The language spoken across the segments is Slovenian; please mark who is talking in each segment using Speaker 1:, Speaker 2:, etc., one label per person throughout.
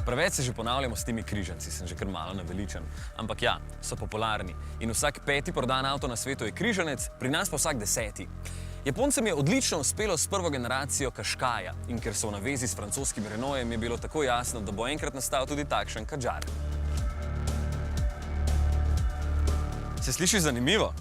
Speaker 1: Preveč se že ponavljamo s temi križanci, sem že kar malo naveličan. Ampak ja, so popularni. In vsak 5. prodan avto na svetu je križanec, pri nas pa vsak 10. Japoncem je odlično uspelo s prvo generacijo Qashqaia in ker so v navezi s francoskim Renaultom, je bilo tako jasno, da bo enkrat nastal tudi takšen Kadjar. Se sliši zanimivo?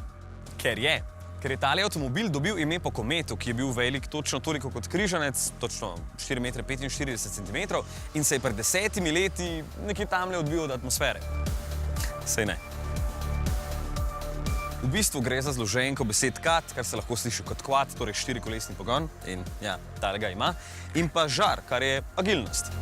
Speaker 1: Ker je. Ker je tale avtomobil dobil ime po kometu, ki je bil velik točno toliko kot križanec, točno 4,45 cm in se je pred 10 leti nekje tamle odbil od atmosfere. Sej ne. V bistvu gre za zloženko besed kat, kar se lahko sliši kot quad, torej štirikolesni pogon, in ja, talega ima, in pa žar, kar je agilnost.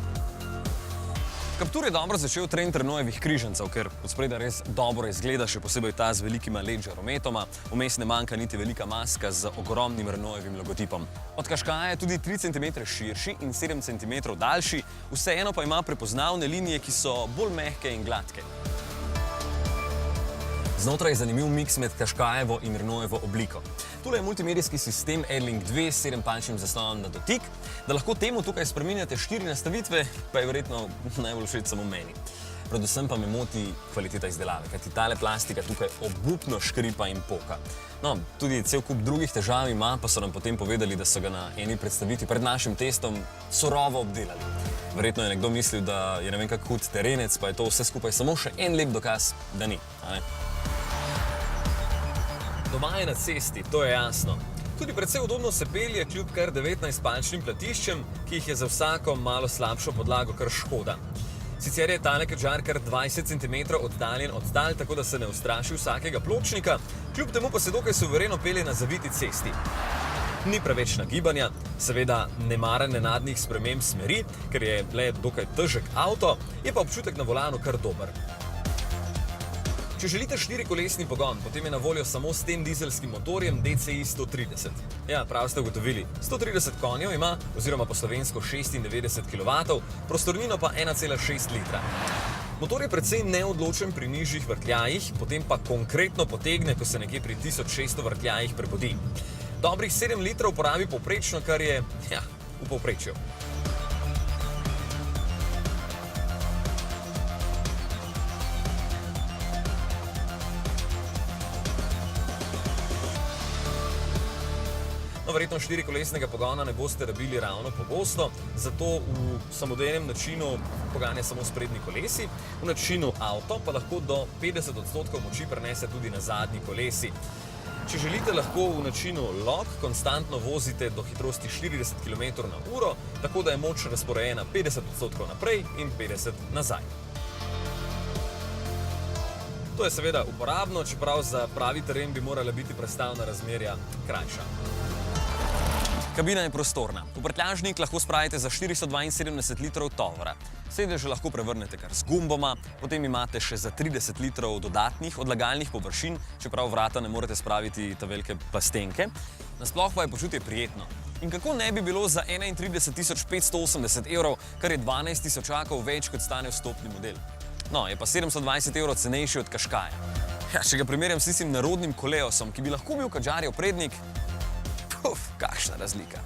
Speaker 1: Captur je dobro začel trend Renaultovih križancev, ker od spredaj res dobro izgleda, še posebej ta z velikima LED žarometoma, vmes ne manjka niti velika maska z ogromnim Renaultovim logotipom. Od Qashqaia je tudi 3 cm širši in 7 cm daljši, vseeno pa ima prepoznavne linije, ki so bolj mehke in gladke. Znotraj je zanimiv miks med Qashqaievo in Renaultovo obliko. Tule je multimedijski sistem AirLink 2 s 7-palčnim zaslonom na dotik, da lahko temu tukaj spreminjate 4 nastavitve, pa je verjetno najbolj všeč samo meni. Predvsem pa me moti kvaliteta izdelave, kajti tale plastika tukaj obupno škripa in poka. No, tudi cel kup drugih težav ima, pa so nam potem povedali, da so ga na eni predstavitvi pred našim testom surovo obdelali. Verjetno je nekdo mislil, da je ne vem kak hud terenec, pa je to vse skupaj samo še en lep dokaz, da ni. Doma je na cesti, to je jasno. Tudi precej udobno se pelje kljub kar 19-palčnim platiščem, ki jih je za vsako malo slabšo podlago kar škoda. Sicer je tale Kadjar kar 20 cm oddaljen od tal, tako da se ne ustraši vsakega pločnika, kljub temu pa se dokaj suvereno pelje na zaviti cesti. Ni preveč nagibanja, seveda ne mara nenadnih sprememb smeri, ker je le dokaj težek avto, je pa občutek na volanu kar dober. Če želite 4-kolesni pogon, potem je na voljo samo s tem dizelskim motorjem DCI 130. Ja, prav ste ugotovili, 130 konjev ima, oziroma po slovensko 96 kW, prostornino pa 1,6 litra. Motor je precej neodločen pri nižjih vrtljajih, potem pa konkretno potegne, ko se nekje pri 1600 vrtljajih prebudi. Dobrih 7 litrov porabi povprečno, kar je, ja, v povprečju. No, verjetno 4-kolesnega pogona ne boste rabili ravno pogosto, zato v samodejnem načinu poganja samo sprednji kolesi, v načinu avto pa lahko do 50% moči prenese tudi na zadnji kolesi. Če želite, lahko v načinu lock konstantno vozite do hitrosti 40 km/h, tako da je moč razporejena 50% naprej in 50% nazaj. To je seveda uporabno, čeprav za pravi teren bi morala biti prestavna razmerja krajša. Kabina je prostorna. V prtljažnik lahko spravite za 472 litrov tovora. Sedeže lahko prevrnete kar z gumboma, potem imate še za 30 litrov dodatnih odlagalnih površin, čeprav vrata ne morete spraviti ta velike plastenke. Nasploh pa je počutje prijetno. In kako ne bi bilo za 31 580 evrov, kar je 12 tisočakov več, kot stane vstopni model. No, je pa 720 evrov cenejši od Qashqaia. Ja, če ga primerjam s tistim narodnim Koleosom, ki bi lahko bil Kadžarjev prednik, kakšna razlika.